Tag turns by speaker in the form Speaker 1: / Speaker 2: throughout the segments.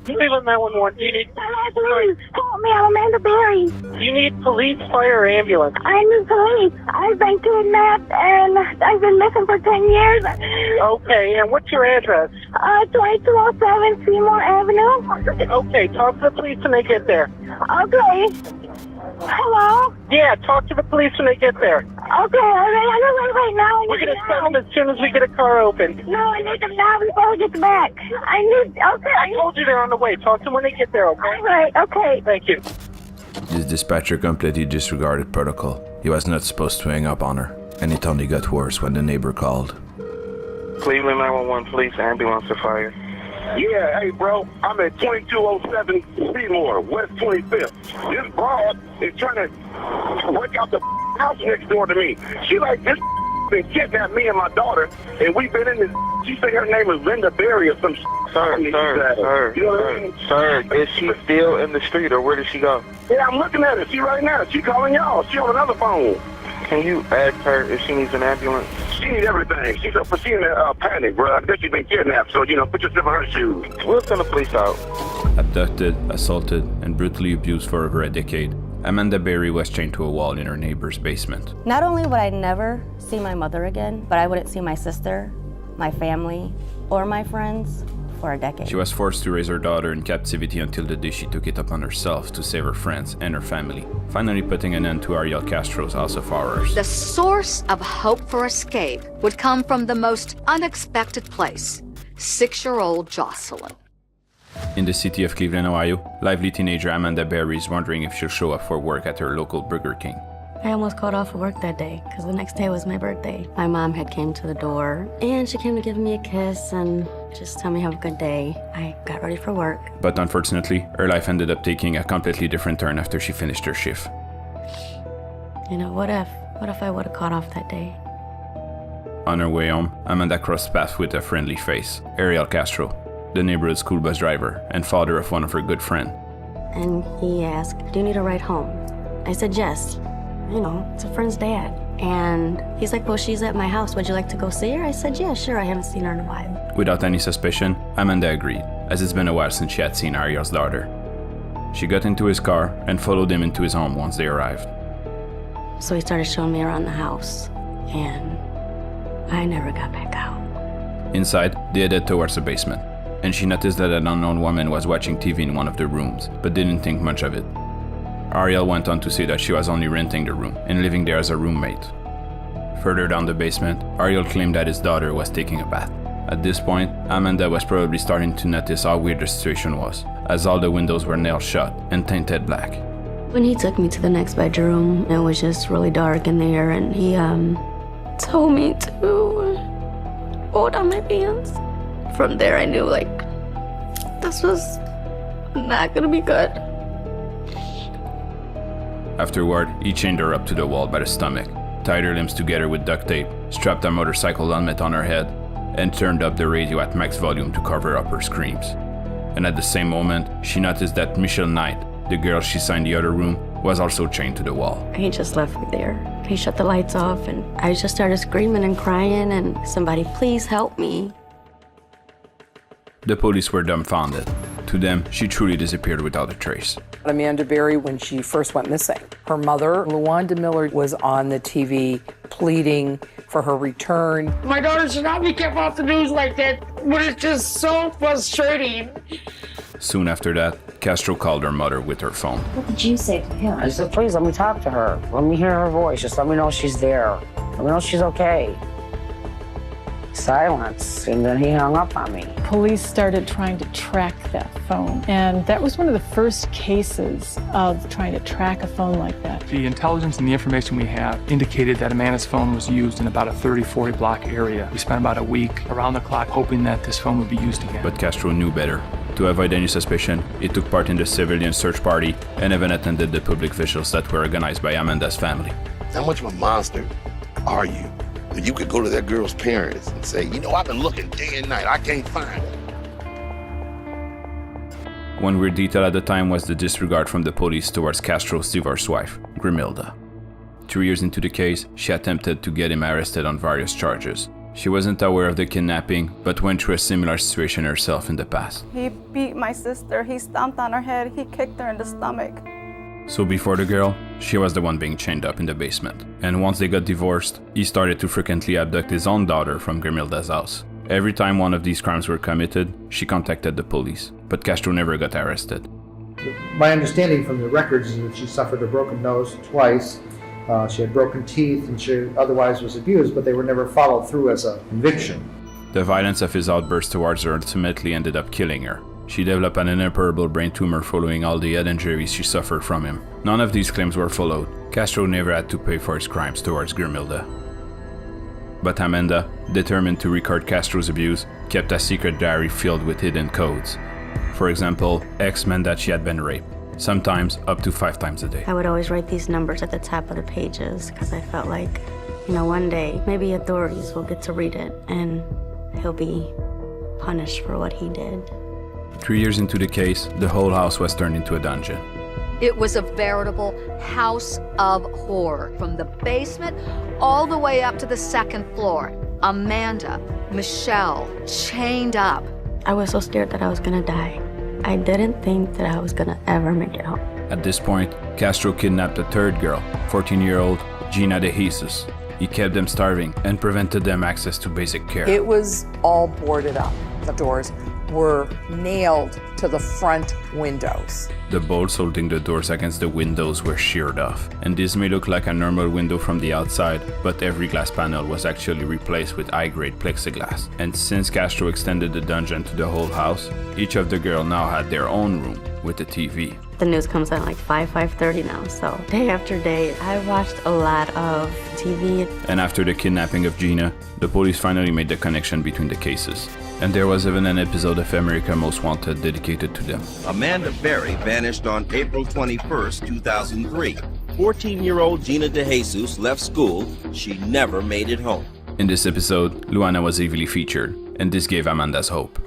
Speaker 1: Cleveland 911. Do you need
Speaker 2: Please, help me. I'm Amanda Berry.
Speaker 1: you need police, fire, or ambulance?
Speaker 2: I need police. I've been kidnapped and I've been missing for 10 years.
Speaker 1: Okay, and what's your address?
Speaker 2: 2207 Seymour Avenue.
Speaker 1: Okay, talk to the police when they get there.
Speaker 2: Okay. Hello?
Speaker 1: Yeah, talk to the police when they get there.
Speaker 2: Okay, I'm gonna wait now.
Speaker 1: We're gonna start them as soon as we get a car open.
Speaker 2: No, I need them now before we get back.
Speaker 1: I told you they're on the way. Talk to them when they get there, okay?
Speaker 2: All right, okay.
Speaker 1: Thank you.
Speaker 3: His dispatcher completely disregarded protocol. He was not supposed to hang up on her, and it only got worse when the neighbor called.
Speaker 4: Cleveland 911 police, ambulance to fire.
Speaker 5: Yeah, hey, bro, I'm at 2207 Seymour, West 25th. This broad is trying to break out the house next door to me. She like, this been kidnapped me and my daughter, and we've been in this. She say her name is Linda Berry or some
Speaker 4: Sir,
Speaker 5: you know what I mean?
Speaker 4: sir, is she still in the street or where did she go?
Speaker 5: Yeah, I'm looking at her. She right now. She calling y'all. She on another phone.
Speaker 4: Can you ask her if she needs an ambulance?
Speaker 5: She need everything. She's in a panic, bro. I guess she's been kidnapped, so, put yourself in her shoes.
Speaker 4: We'll send the police out.
Speaker 3: Abducted, assaulted, and brutally abused for over a decade, Amanda Berry was chained to a wall in her neighbor's basement.
Speaker 6: Not only would I never see my mother again, but I wouldn't see my sister, my family, or my friends for a decade.
Speaker 3: She was forced to raise her daughter in captivity until the day she took it upon herself to save her friends and her family, finally putting an end to Ariel Castro's House of Horrors.
Speaker 7: The source of hope for escape would come from the most unexpected place, 6-year-old Jocelyn.
Speaker 3: In the city of Cleveland, Ohio, lively teenager Amanda Berry is wondering if she'll show up for work at her local Burger King.
Speaker 6: I almost called off of work that day because the next day was my birthday. My mom had came to the door and she came to give me a kiss and just tell me have a good day. I got ready for work.
Speaker 3: But unfortunately, her life ended up taking a completely different turn after she finished her shift.
Speaker 6: What if I would have caught off that day?
Speaker 3: On her way home, Amanda crossed paths with a friendly face, Ariel Castro, the neighborhood school bus driver and father of one of her good friends.
Speaker 6: And he asked, do you need a ride home? I said yes. It's a friend's dad. And he's like, well, she's at my house. Would you like to go see her? I said, yeah, sure. I haven't seen her in a while.
Speaker 3: Without any suspicion, Amanda agreed, as it's been a while since she had seen Ariel's daughter. She got into his car and followed him into his home once they arrived.
Speaker 6: So he started showing me around the house, and I never got back out.
Speaker 3: Inside, they headed towards the basement, and she noticed that an unknown woman was watching TV in one of the rooms, but didn't think much of it. Ariel went on to say that she was only renting the room and living there as a roommate. Further down the basement, Ariel claimed that his daughter was taking a bath. At this point, Amanda was probably starting to notice how weird the situation was, as all the windows were nailed shut and tinted black.
Speaker 6: When he took me to the next bedroom, it was just really dark in there, and he told me to hold on my pants. From there, I knew, this was not gonna be good.
Speaker 3: Afterward, he chained her up to the wall by the stomach, tied her limbs together with duct tape, strapped a motorcycle helmet on her head, and turned up the radio at max volume to cover up her screams. And at the same moment, she noticed that Michelle Knight, the girl she saw in the other room, was also chained to the wall.
Speaker 6: He just left me there. He shut the lights off, and I just started screaming and crying, and somebody, please help me.
Speaker 3: The police were dumbfounded. To them, she truly disappeared without a trace.
Speaker 8: Amanda Berry, when she first went missing, her mother, Luanda Miller, was on the TV pleading for her return.
Speaker 9: My daughter should not be kept off the news like that, but it's just so frustrating.
Speaker 3: Soon after that, Castro called her mother with her phone.
Speaker 10: What did you say to him?
Speaker 11: I said, please let me talk to her. Let me hear her voice. Just let me know she's there. Let me know she's okay. Silence, and then he hung up on me.
Speaker 12: Police started trying to track that phone, and that was one of the first cases of trying to track a phone like that.
Speaker 13: The intelligence and the information we have indicated that Amanda's phone was used in about a 30-40 block area. We spent about a week around the clock hoping that this phone would be used again.
Speaker 3: But Castro knew better. To avoid any suspicion, he took part in the civilian search party and even attended the public vigils that were organized by Amanda's family.
Speaker 14: How much of a monster are you? You could go to that girl's parents and say, I've been looking day and night, I can't find her.
Speaker 3: One weird detail at the time was the disregard from the police towards Castro's divorced wife, Grimilda. 2 years into the case, she attempted to get him arrested on various charges, She wasn't aware of the kidnapping, but went through a similar situation herself in the past.
Speaker 10: He beat my sister, he stomped on her head, he kicked her in the stomach.
Speaker 3: So before the girl, she was the one being chained up in the basement. And once they got divorced, he started to frequently abduct his own daughter from Grimilda's house. Every time one of these crimes were committed, she contacted the police, but Castro never got arrested.
Speaker 15: My understanding from the records is that she suffered a broken nose twice. She had broken teeth and she otherwise was abused, but they were never followed through as a conviction.
Speaker 3: The violence of his outburst towards her ultimately ended up killing her. She developed an inoperable brain tumor following all the head injuries she suffered from him. None of these claims were followed. Castro never had to pay for his crimes towards Grimilda. But Amanda, determined to record Castro's abuse, kept a secret diary filled with hidden codes. For example, X meant that she had been raped, sometimes up to 5 times a day.
Speaker 6: I would always write these numbers at the top of the pages because I felt like, one day maybe authorities will get to read it and he'll be punished for what he did.
Speaker 3: 3 years into the case, the whole house was turned into a dungeon.
Speaker 7: It was a veritable house of horror, from the basement all the way up to the 2nd floor. Amanda, Michelle, chained up.
Speaker 6: I was so scared that I was gonna die. I didn't think that I was gonna ever make it home.
Speaker 3: At this point, Castro kidnapped a third girl, 14-year-old Gina DeJesus. He kept them starving and prevented them access to basic care.
Speaker 8: It was all boarded up. The doors were nailed to the front windows.
Speaker 3: The bolts holding the doors against the windows were sheared off, and this may look like a normal window from the outside, but every glass panel was actually replaced with high-grade plexiglass. And since Castro extended the dungeon to the whole house, each of the girls now had their own room with a TV.
Speaker 6: The news comes out like 5:30 now, so day after day, I watched a lot of TV.
Speaker 3: And after the kidnapping of Gina, the police finally made the connection between the cases. And there was even an episode of America Most Wanted dedicated to them.
Speaker 16: Amanda Berry vanished on April 21st, 2003. 14-year-old Gina DeJesus left school. She never made it home.
Speaker 3: In this episode, Luana was heavily featured, and this gave Amanda's hope.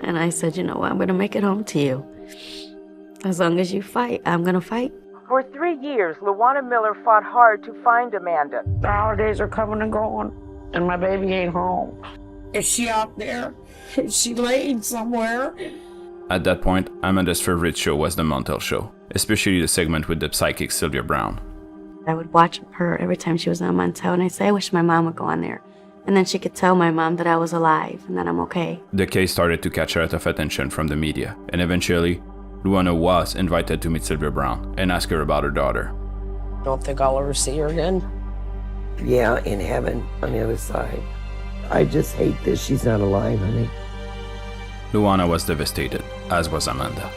Speaker 6: And I said, I'm gonna make it home to you. As long as you fight, I'm gonna fight.
Speaker 17: For 3 years, Luana Miller fought hard to find Amanda.
Speaker 9: The holidays are coming and going, and my baby ain't home. Is she out there? Is she laid somewhere?
Speaker 3: At that point, Amanda's favorite show was the Montel Show, especially the segment with the psychic Sylvia Brown.
Speaker 6: I would watch her every time she was on Montel, and I'd say, I wish my mom would go on there. And then she could tell my mom that I was alive and that I'm okay.
Speaker 3: The case started to catch a lot of attention from the media, and eventually, Luana was invited to meet Sylvia Brown and ask her about her daughter.
Speaker 11: Don't think I'll ever see her again.
Speaker 18: Yeah, in heaven on the other side. I just hate that she's not alive, honey.
Speaker 3: Luana was devastated, as was Amanda.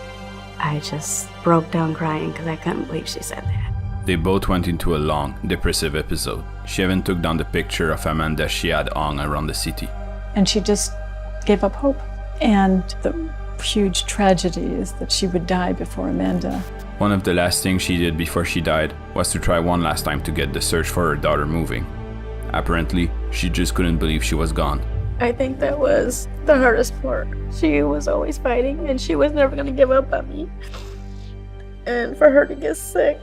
Speaker 6: I just broke down crying because I couldn't believe she said that.
Speaker 3: They both went into a long, depressive episode. She even took down the picture of Amanda she had hung around the city.
Speaker 12: And she just gave up hope. And the huge tragedy is that she would die before Amanda.
Speaker 3: One of the last things she did before she died was to try one last time to get the search for her daughter moving. Apparently, she just couldn't believe she was gone.
Speaker 6: I think that was the hardest part. She was always fighting, and she was never going to give up on me. And for her to get sick,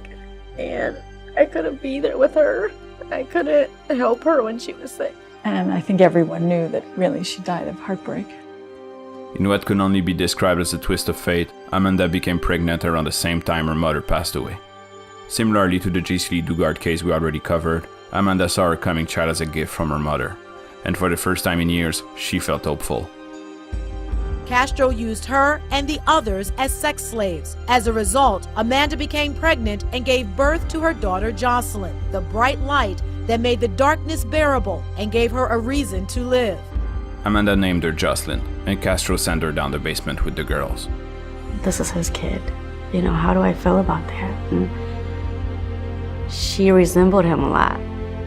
Speaker 6: and I couldn't be there with her. I couldn't help her when she was sick.
Speaker 12: And I think everyone knew that really she died of heartbreak.
Speaker 3: In what could only be described as a twist of fate, Amanda became pregnant around the same time her mother passed away. Similarly to the J.C. Dugard case we already covered, Amanda saw her coming child as a gift from her mother. And for the first time in years, she felt hopeful.
Speaker 19: Castro used her and the others as sex slaves. As a result, Amanda became pregnant and gave birth to her daughter Jocelyn, the bright light that made the darkness bearable and gave her a reason to live.
Speaker 3: Amanda named her Jocelyn, and Castro sent her down the basement with the girls.
Speaker 6: This is his kid. How do I feel about that? And she resembled him a lot.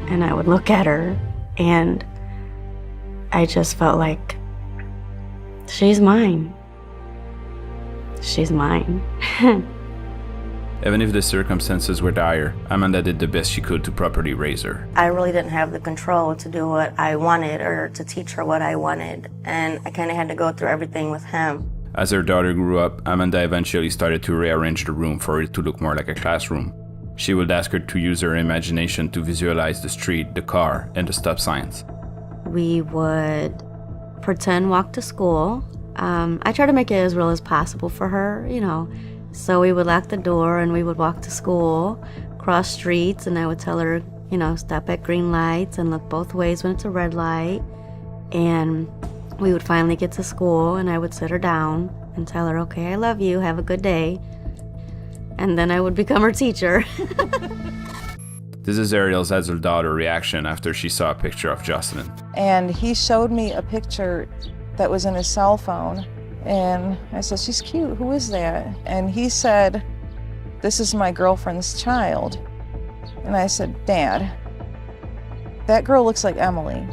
Speaker 6: And I would look at her, and I just felt like, she's mine. She's mine.
Speaker 3: Even if the circumstances were dire, Amanda did the best she could to properly raise her.
Speaker 6: I really didn't have the control to do what I wanted or to teach her what I wanted, and I kind of had to go through everything with him.
Speaker 3: As her daughter grew up, Amanda eventually started to rearrange the room for it to look more like a classroom. She would ask her to use her imagination to visualize the street, the car, and the stop signs.
Speaker 6: we would pretend walk to school. I try to make it as real as possible for her, you know. So we would lock the door and we would walk to school, cross streets, and I would tell her, you know, stop at green lights and look both ways when it's a red light. And we would finally get to school and I would sit her down and tell her, okay, I love you, have a good day. And then I would become her teacher.
Speaker 3: This is Ariel's adult daughter reaction after she saw a picture of Jocelyn.
Speaker 10: And he showed me a picture that was in his cell phone. And I said, she's cute, who is that? And he said, this is my girlfriend's child. And I said, Dad, that girl looks like Emily.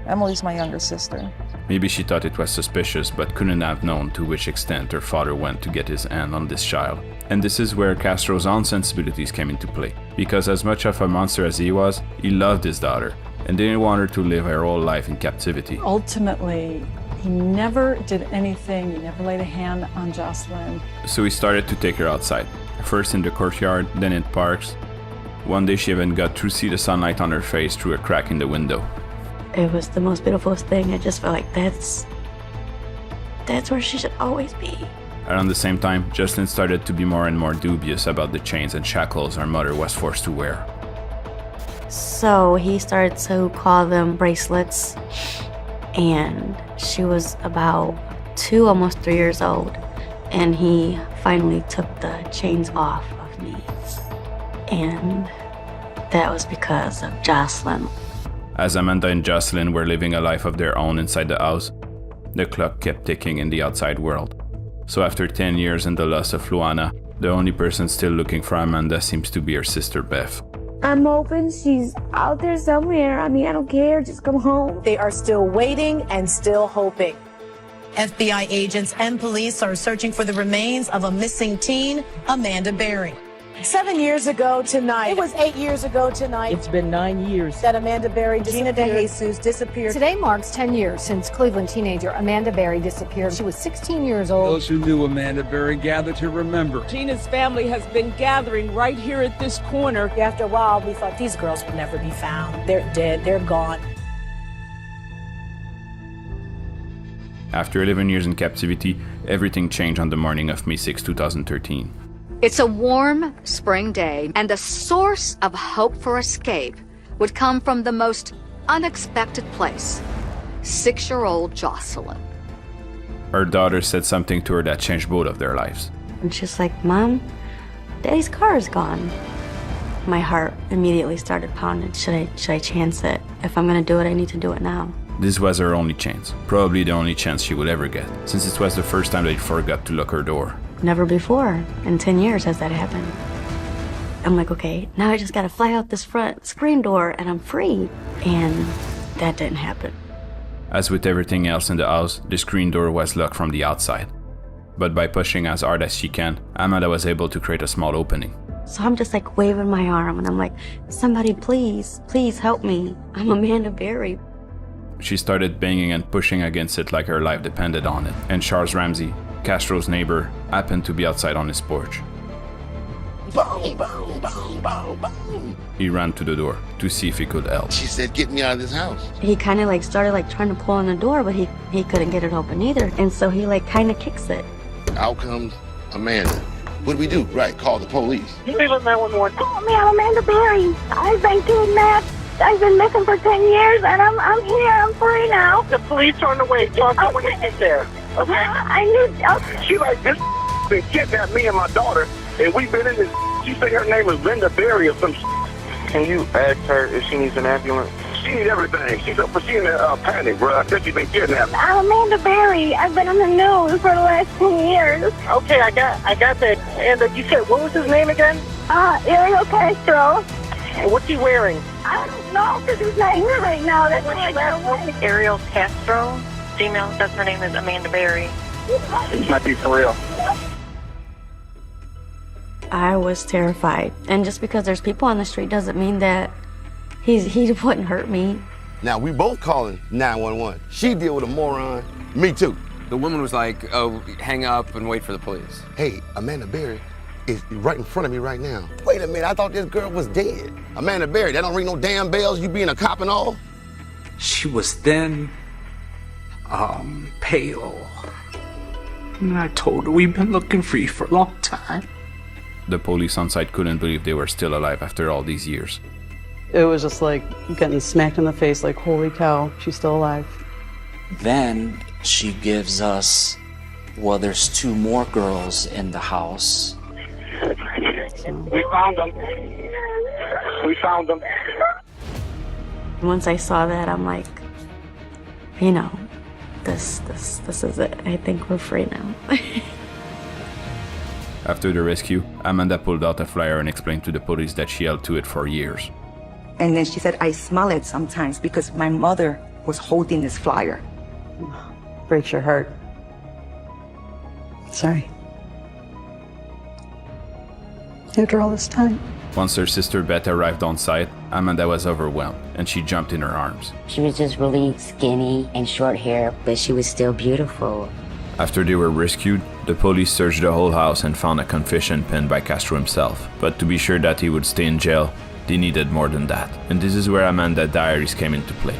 Speaker 10: Emily's my younger sister.
Speaker 3: Maybe she thought it was suspicious, but couldn't have known to which extent her father went to get his hand on this child. And this is where Castro's own sensibilities came into play. Because as much of a monster as he was, he loved his daughter and didn't want her to live her whole life in captivity.
Speaker 12: Ultimately, he never did anything. He never laid a hand on Jocelyn.
Speaker 3: So he started to take her outside. First in the courtyard, then in parks. One day she even got to see the sunlight on her face through a crack in the window.
Speaker 6: It was the most beautiful thing. I just felt like that's where she should always be.
Speaker 3: Around the same time, Jocelyn started to be more and more dubious about the chains and shackles her mother was forced to wear.
Speaker 6: So he started to call them bracelets, and she was about 2, almost 3 years old, and he finally took the chains off of me. And that was because of Jocelyn.
Speaker 3: As Amanda and Jocelyn were living a life of their own inside the house, the clock kept ticking in the outside world. So after 10 years and the loss of Luana, the only person still looking for Amanda seems to be her sister Beth.
Speaker 2: I'm hoping she's out there somewhere. I mean, I don't care. Just come home.
Speaker 19: They are still waiting and still hoping. FBI agents and police are searching for the remains of a missing teen, Amanda Berry. 7 years ago tonight. It was 8 years ago tonight.
Speaker 18: It's been 9 years.
Speaker 19: That Amanda Berry Gina DeJesus disappeared.
Speaker 20: Today marks 10 years since Cleveland teenager Amanda Berry disappeared. She was 16 years old.
Speaker 21: Those who knew Amanda Berry gathered to remember.
Speaker 17: Gina's family has been gathering right here at this corner.
Speaker 19: After a while, we thought these girls would never be found. They're dead. They're gone.
Speaker 3: After 11 years in captivity, everything changed on the morning of May 6, 2013.
Speaker 7: It's a warm spring day, and the source of hope for escape would come from the most unexpected place. 6-year-old Jocelyn.
Speaker 3: Her daughter said something to her that changed both of their lives.
Speaker 6: And she's like, Mom, Daddy's car is gone. My heart immediately started pounding. Should I chance it? If I'm gonna do it, I need to do it now.
Speaker 3: This was her only chance, probably the only chance she would ever get, since it was the first time they forgot to lock her door.
Speaker 6: Never before in 10 years has that happened. I'm like, okay, now I just gotta fly out this front screen door and I'm free. And that didn't happen.
Speaker 3: As with everything else in the house, the screen door was locked from the outside. But by pushing as hard as she can, Amanda was able to create a small opening.
Speaker 6: So I'm just like waving my arm and I'm like, somebody please, please help me. I'm Amanda Berry.
Speaker 3: She started banging and pushing against it like her life depended on it. And Charles Ramsey, Castro's neighbor, happened to be outside on his porch.
Speaker 14: Boom, boom, boom, boom, boom.
Speaker 3: He ran to the door to see if he could help.
Speaker 14: She said, get me out of this house.
Speaker 6: He kind of like started like trying to pull on the door, but he couldn't get it open either. And so he like kind of kicks it.
Speaker 14: Out comes Amanda. What do we do? Right, call the police.
Speaker 1: Cleveland 911.
Speaker 2: Call me, I'm Amanda Berry. I've been kidnapped. I've been missing for 10 years, and I'm here. I'm free now.
Speaker 1: The police are on the way. Talk to when they get there. Okay?
Speaker 2: I need...
Speaker 5: She like, this been kidnapped me and my daughter, and we've been in this... She said her name was Linda Berry or some...
Speaker 4: Can you ask her if she needs an ambulance?
Speaker 5: She needs everything. She's in a panic, bro. I said she's been kidnapped.
Speaker 2: I'm Amanda Berry. I've been on the news for the last 10 years.
Speaker 1: Okay, I got that. And you said, what was his name again?
Speaker 2: Ariel Castro.
Speaker 1: And what's he wearing?
Speaker 2: I don't know, because he's not here right now. That's what I got.
Speaker 22: Ariel Castro, female, that's her name is Amanda Berry.
Speaker 1: This might be for real.
Speaker 6: I was terrified. And just because there's people on the street doesn't mean that he wouldn't hurt me.
Speaker 14: Now, we both calling 911. She deal with a moron. Me too.
Speaker 23: The woman was like, oh, hang up and wait for the police.
Speaker 14: Hey, Amanda Berry is right in front of me right now. Wait a minute, I thought this girl was dead. Amanda Berry, that don't ring no damn bells, you being a cop and all?
Speaker 8: She was thin, pale. And I told her, we've been looking for you for a long time.
Speaker 3: The police on site couldn't believe they were still alive after all these years.
Speaker 13: It was just like getting smacked in the face, like, holy cow, she's still alive.
Speaker 15: Then she gives us, well, there's 2 more girls in the house.
Speaker 1: We found them. We found them.
Speaker 6: Once I saw that, I'm like, you know, this is it. I think we're free now.
Speaker 3: After the rescue, Amanda pulled out a flyer and explained to the police that she held to it for years.
Speaker 24: And then she said, I smell it sometimes because my mother was holding this flyer.
Speaker 13: Breaks your heart. Sorry. After all this time.
Speaker 3: Once her sister Beth arrived on site, Amanda was overwhelmed, and she jumped in her arms.
Speaker 25: She was just really skinny and short hair, but she was still beautiful.
Speaker 3: After they were rescued, the police searched the whole house and found a confession penned by Castro himself. But to be sure that he would stay in jail, they needed more than that. And this is where Amanda's diaries came into play.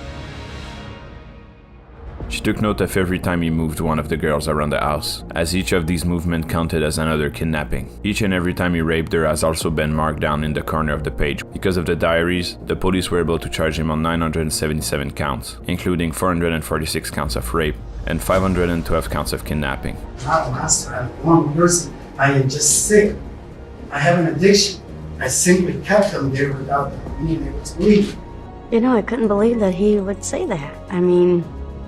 Speaker 3: She took note of every time he moved one of the girls around the house, as each of these movements counted as another kidnapping. Each and every time he raped her has also been marked down in the corner of the page. Because of the diaries, the police were able to charge him on 977 counts, including 446 counts of rape and 512 counts of kidnapping.
Speaker 26: Not a master, I'm one person. I am just sick. I have an addiction. I simply kept them there without being able to leave.
Speaker 6: You know, I couldn't believe that he would say that. I mean,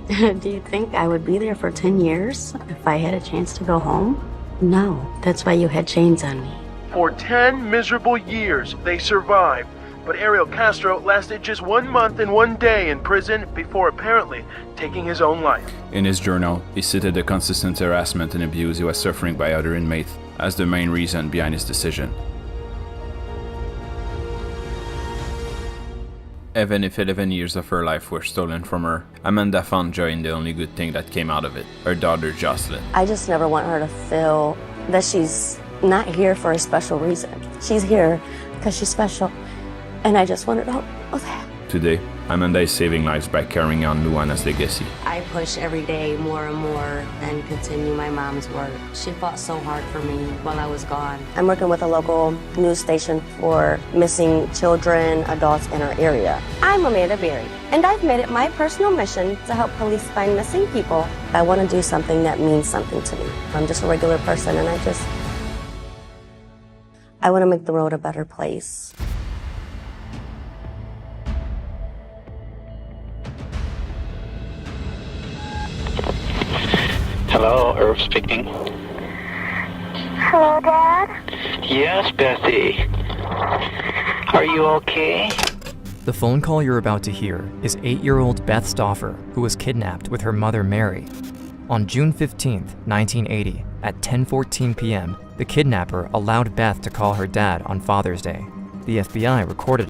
Speaker 6: do you think I would be there for 10 years if I had a chance to go home? No, that's why you had chains on me.
Speaker 27: For 10 miserable years, they survived. But Ariel Castro lasted just 1 month and 1 day in prison before apparently taking his own life.
Speaker 3: In his journal, he cited the consistent harassment and abuse he was suffering by other inmates as the main reason behind his decision. Even if 11 years of her life were stolen from her, Amanda found joy in the only good thing that came out of it, her daughter Jocelyn.
Speaker 6: I just never want her to feel that she's not here for a special reason. She's here because she's special, and I just want her to know that.
Speaker 3: Today, Amanda is saving lives by carrying on Luana's legacy.
Speaker 6: I push every day more and more and continue my mom's work. She fought so hard for me while I was gone. I'm working with a local news station for missing children, adults in our area. I'm Amanda Berry, and I've made it my personal mission to help police find missing people. I want to do something that means something to me. I'm just a regular person, and I want to make the world a better place.
Speaker 28: Hello, Irv speaking.
Speaker 2: Hello, Dad?
Speaker 28: Yes, Bethy. Are you okay?
Speaker 29: The phone call you're about to hear is 8-year-old Beth Stauffer, who was kidnapped with her mother Mary. On June 15th, 1980, at 10:14 p.m., the kidnapper allowed Beth to call her dad on Father's Day. The FBI recorded